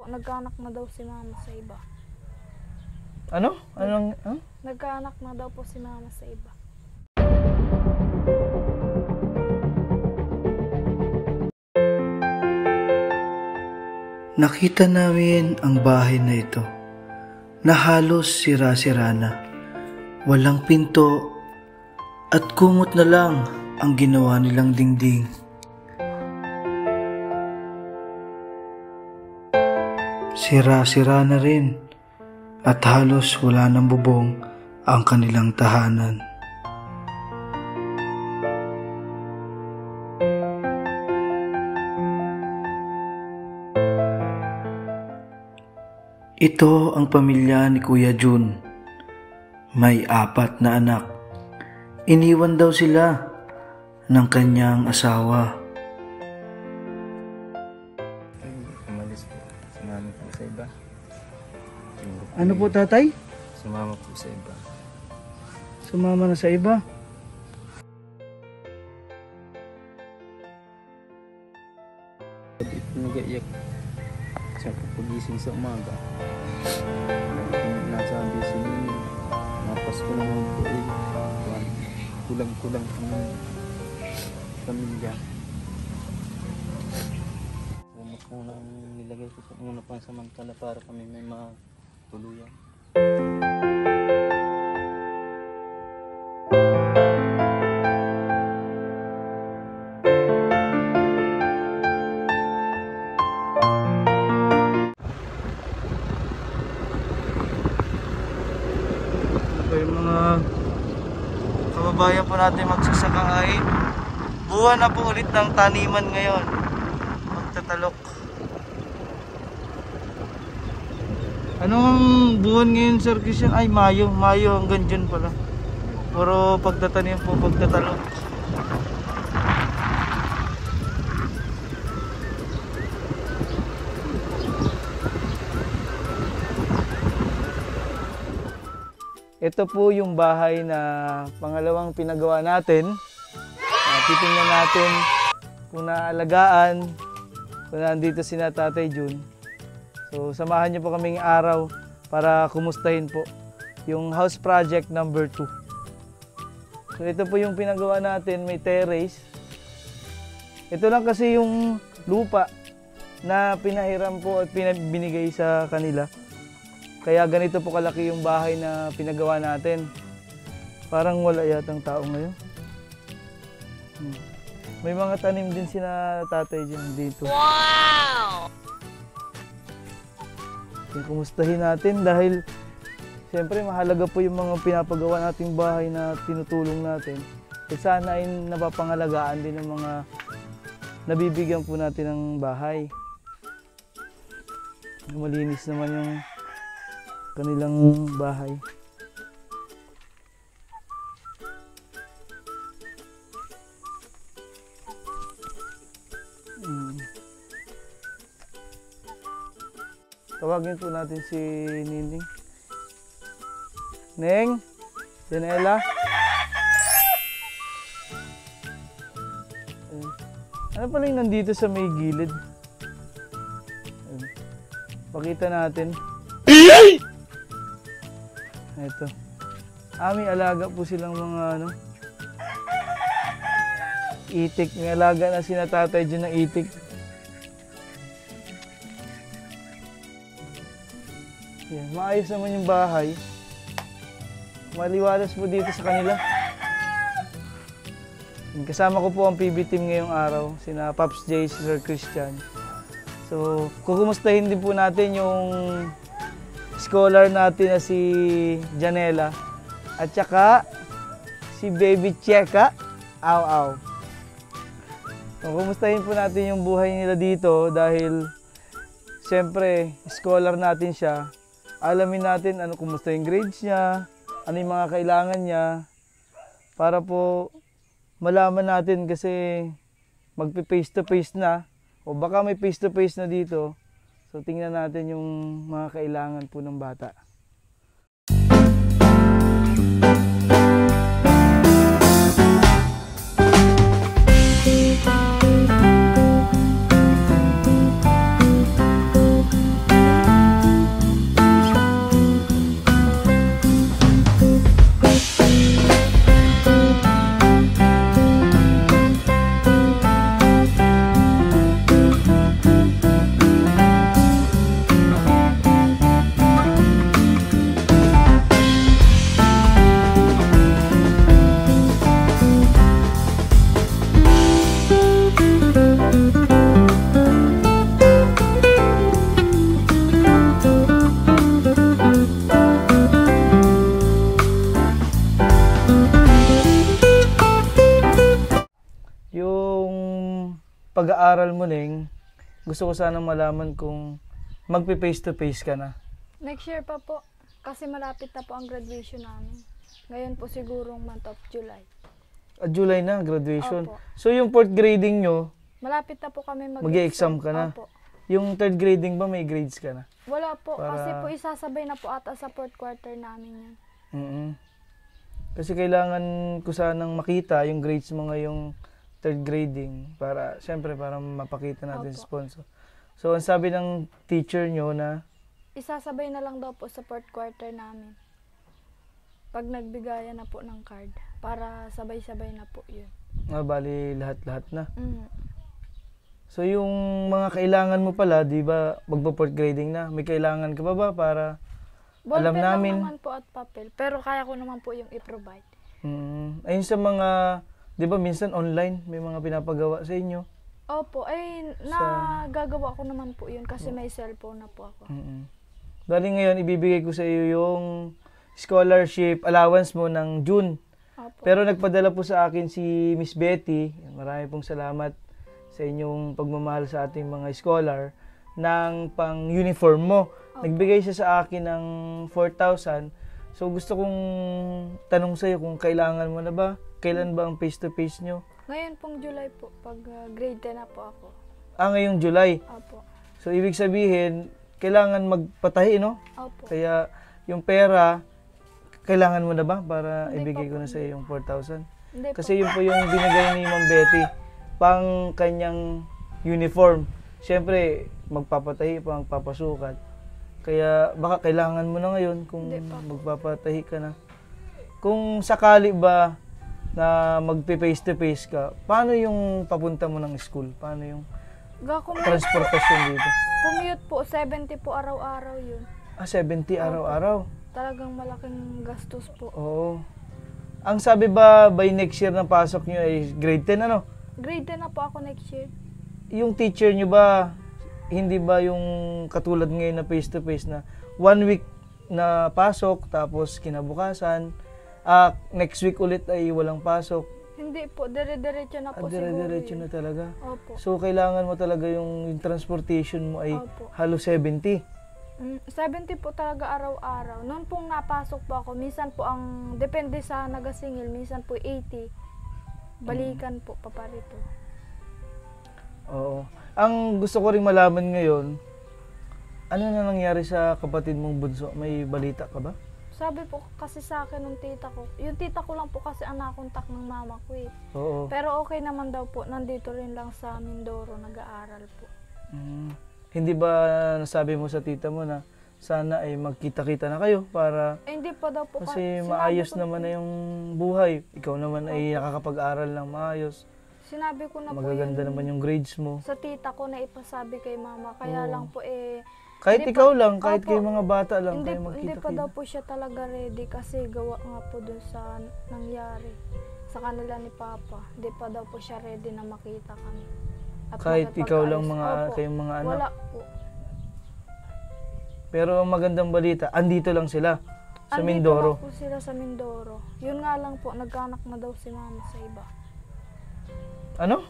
Nagkaanak na daw si mama sa iba. Ano? Anong? Nagkaanak na daw po si mama sa iba. Nakita namin ang bahay na ito na halos sira-sira na. Walang pinto at kumot na lang ang ginawa nilang dingding. Sira-sira na rin at halos wala ng bubong ang kanilang tahanan. Ito ang pamilya ni Kuya Jun. May 4 na anak. Iniwan daw sila ng kanyang asawa. Umalis po. Sumama po sa iba. Ano po tatay? Sumama po sa iba. Sumama na sa iba. Nag-iyak siya pagising sa umaga. Nasabi si Nino, mapas ko naman po kulang-kulang ang pamilya. Gamot muna ang nilagay ko po muna pang samantala para kami may matuluyan. Yung mga kababayan po natin magsasaka ay buwan na po ulit ng taniman ngayon. Magtatalok. Anong buwan ngayon, Sir Christian? Ay, Mayo. Mayo hanggang June pala. Puro pagtatanim po, pagtatalok. Ito po yung bahay na pangalawang pinagawa natin. Titingnan natin kung naalagaan, kung nandito si Tatay Jun. So samahan niyo po kaming araw para kumustahin po yung house project number 2. So ito po yung pinagawa natin, may terrace. Ito lang kasi yung lupa na pinahiram po at binigay sa kanila. Kaya ganito po kalaki yung bahay na pinagawa natin. Parang wala yatang tao ngayon. May mga tanim din sina Tatay dyan dito. Wow! Kumustahin natin dahil siyempre mahalaga po yung mga pinapagawa nating bahay na tinutulong natin. At sana ay napapangalagaan din ng mga nabibigyan po natin ng bahay. Malinis naman yung kanilang bahay. Tawagin po natin si Nining. Neng, Janela. Ano pala yung nandito sa may gilid? Pakita natin. Ito. May alaga po silang mga itik. May alaga na sina Tatay dyan ng itik. Yan. Maayos naman yung bahay. Maliwalas po dito sa kanila. Kasama ko po ang PB team ngayong araw. Sina Pops J, si Sir Christian. So, kukumustahin din po natin yung scholar natin na si Janela at saka si Baby Cheka. Aw. So, kumustahin po natin yung buhay nila dito dahil siyempre scholar natin siya. Alamin natin kumusta yung grades niya, ano yung mga kailangan niya para po malaman natin kasi magpi-face to face na o baka may face to face na dito. So tingnan natin yung mga kailangan po ng bata. pag-aaral mo, Neng, gusto ko sanang malaman kung magpe-face to face ka na. Next year pa po. Kasi malapit na po ang graduation namin. Ngayon po sigurong month of July. July na, graduation. Opo. So yung fourth grading nyo, Malapit na po kami mag-e-exam ka na? Opo. yung third grading ba may grades ka na? Wala po. Para- Kasi po isasabay na po ata sa fourth quarter namin yan. Mm. Kasi kailangan ko sanang makita yung grades mo ngayong third grading para, syempre, para mapakita natin sa Opo. sponsor. So, ang sabi ng teacher nyo na, Isasabay na lang daw po sa fourth quarter namin. Pag nagbigayan na po ng card. Para sabay-sabay na po yun. bali lahat-lahat na. Mm. So, yung mga kailangan mo pala, di ba, magpo-fourth grading na, may kailangan ka pa ba para, Alam Ballpen lang namin. naman po at papel. Pero kaya ko naman po yung i-provide. ayun sa mga, di ba, minsan online, may mga pinapagawa sa inyo. Opo, ay nagagawa ko naman po yun kasi may cellphone na po ako. Dali ngayon, ibibigay ko sa iyo yung scholarship allowance mo ng June. Opo. Pero nagpadala po sa akin si Miss Betty, marami pong salamat sa inyong pagmamahal sa ating mga scholar, ng pang-uniform mo. Nagbigay siya sa akin ng 4,000. So gusto kong tanong sa iyo kung kailangan mo na ba? Kailan ba ang face-to-face nyo? Ngayon pong July po, pag grade 10 na po ako. Ngayong July. Opo. So ibig sabihin, kailangan magpatahi, no? Opo. Kaya yung pera, kailangan mo na ba para Hindi ibigay pa ko po. na sa iyo yung 4,000? Hindi Kasi po. yun po yung binigay ni Ma'am Betty pang kanyang uniform. Siyempre, magpapatahi pa, magpapasukat. Kaya baka kailangan mo na ngayon kung Hindi pa po. magpapatahi ka na. Kung sakali ba na magpe-face to face ka, paano yung papunta mo ng school? Paano yung transportasyon dito? Commute po, 70 po araw-araw yun. 70 araw-araw. Talagang malaking gastos po. Oo. Ang sabi ba by next year na pasok nyo ay grade 10, ano? Grade 10 na po ako next year. Yung teacher nyo ba, hindi ba yung katulad ngayon na face-to-face na 1 week na pasok, tapos kinabukasan, next week ulit ay walang pasok? Hindi po, dire-diretso na po siguro Dire-diretso yun. na talaga. Opo. So, kailangan mo talaga yung transportation mo ay Opo. halos 70. 70 po talaga araw-araw. Noon pong napasok po ako, minsan po ang, depende sa nagasingil, minsan po 80. Balikan po, paparito. Oo. Ang gusto ko ring malaman ngayon, ano na nangyari sa kapatid mong bunso? May balita ka ba? Sabi po kasi sa akin ng tita ko, yung tita ko lang po kasi ang nakontak ng mama ko eh. Oo. Pero okay naman daw po, nandito rin lang sa Mindoro, nag-aaral po. Hindi ba nasabi mo sa tita mo na sana ay magkita-kita na kayo para Eh, hindi pa daw po. kasi sinabi maayos ko naman na yung buhay. Ikaw naman ay nakakapag-aral ng maayos. Sinabi ko na Magaganda po yun naman yung grades mo. sa tita ko na ipasabi kay mama. Kaya Oo. lang po eh, Kahit Hindi ikaw pa- lang, kahit Opo. kayo mga bata lang, hindi kayo pa daw magkita-kita. po siya talaga ready kasi gawa nga po dun sa nangyari sa kanila ni Papa. Hindi pa daw po siya ready na makita kami. At Kahit ikaw lang makipag-ayos. Opo. kayong mga anak. Wala po. Pero ang magandang balita, andito lang sila sa Andito Mindoro. lang po sila sa Mindoro. Yun nga lang po, nagkaanak na daw si mama sa iba. Ano?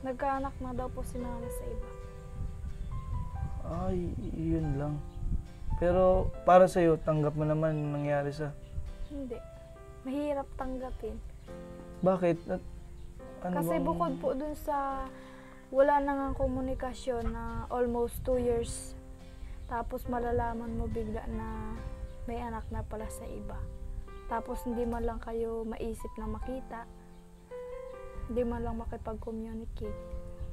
Nagkaanak na daw po si mama sa iba. Ay, yun lang. Pero para sa'yo, tanggap mo naman yung nangyari sa... Hindi. Mahirap tanggapin. Bakit? Ano Kasi bang- bukod po dun sa wala na nga komunikasyon na almost 2 years. Tapos malalaman mo bigla na may anak na pala sa iba. Tapos hindi man lang kayo maisip na makita. Hindi man lang makipag-communicate.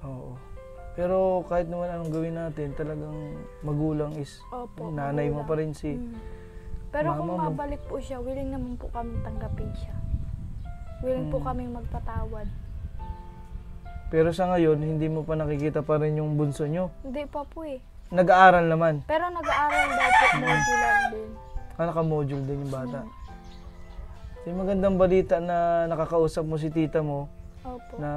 Oo. Pero kahit naman anong gawin natin, talagang magulang is Opo. nanay mo magulang. pa rin si... Pero kung mama mo. mabalik po siya, willing naman po kami tanggapin siya. Willing po Mm. kaming magpatawad. Pero sa ngayon, hindi mo pa nakikita pa rin yung bunso nyo. Hindi pa po eh. Nag-aaral naman. Pero nag-aaral daw po modular din. Naka-module din yung bata. Yung magandang balita na nakakausap mo si tita mo, Opo. na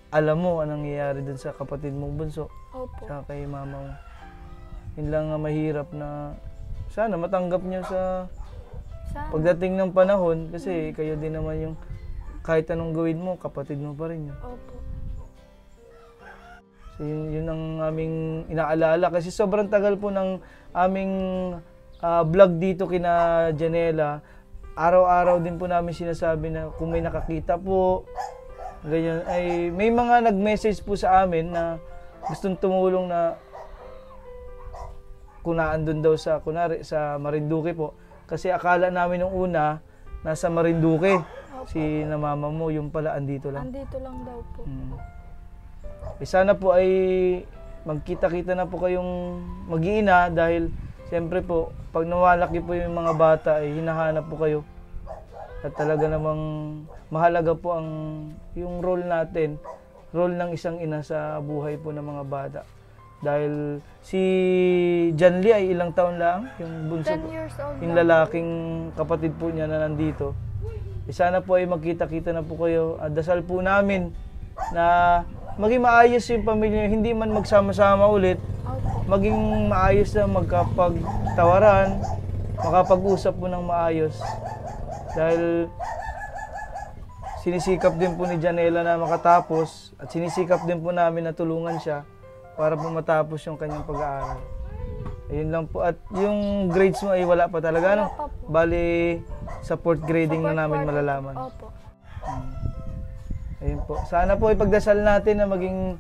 alam mo anong nangyayari dun sa kapatid mong bunso, Opo. sa kay mama mo. Yun lang nga mahirap na sana matanggap nyo sa Sana. pagdating ng panahon kasi kayo din naman yung kahit anong gawin mo, kapatid mo pa rin yun. Opo. So yun ang aming inaalala kasi sobrang tagal po ng aming vlog dito kina Janela. Araw-araw din po namin sinasabi na kung may nakakita po, ganyan, ay may mga nag-message po sa amin na gustong tumulong na kung naandun daw sa, kunwari, sa Marinduque po. Kasi akala namin nung una, nasa Marinduque. Si na mama mo, yung pala andito lang. Andito lang daw po. Sana po ay magkita-kita na po kayong mag-iina dahil siyempre po, pag nawalaki po yung mga bata, ay hinahanap po kayo. At talaga namang mahalaga po ang yung role natin, role ng isang ina sa buhay po ng mga bata. Dahil si John Lee ay ilang taon lang, yung bunso 10 years old yung lang lalaking kapatid po niya na nandito. Sana po ay magkita-kita na po kayo. At dasal po namin na maging maayos yung pamilya, hindi man magsama-sama ulit, maging maayos na magkapagtawaran, makapag-usap po ng maayos. Dahil sinisikap din po ni Janela na makatapos at sinisikap din po namin na tulungan siya para po matapos yung kanyang pag-aaral. Ayun lang po. At yung grades mo ay wala pa talaga, no? Wala pa po. Bali, sa fourth grading na namin malalaman. Opo. Ayun po. Sana po ipagdasal natin na maging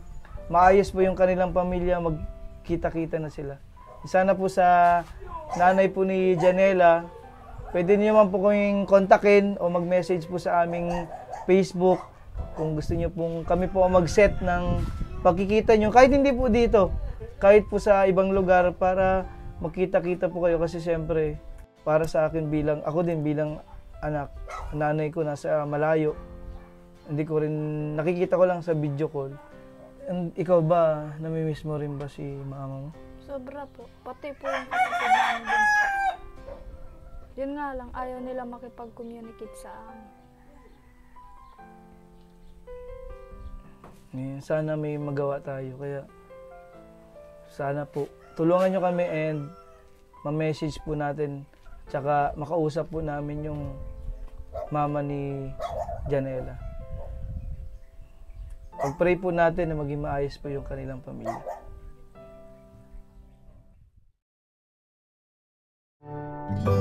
maayos po yung kanilang pamilya, magkita-kita na sila. Sana po sa nanay po ni Janela, pwede niyo man po kaming kontakin o mag-message po sa aming Facebook kung gusto niyo pong kami po mag-set ng pagkikita niyo. Kahit hindi po dito, kahit po sa ibang lugar para magkita-kita po kayo kasi siyempre para sa akin bilang, ako din bilang anak, nanay ko nasa malayo. Hindi ko rin, nakikita ko lang sa video call. And ikaw ba, namimiss mo rin ba si mama mo? Sobra po. Pati po yung kapatid namin din. Yun nga lang, ayaw nila makipag-communicate sa amin. Sana may magawa tayo. Kaya sana po, tulungan nyo kami and ma-message po natin. Tsaka makausap po namin yung mama ni Janela. Pag-pray po natin na maging maayos po yung kanilang pamilya. Thank you.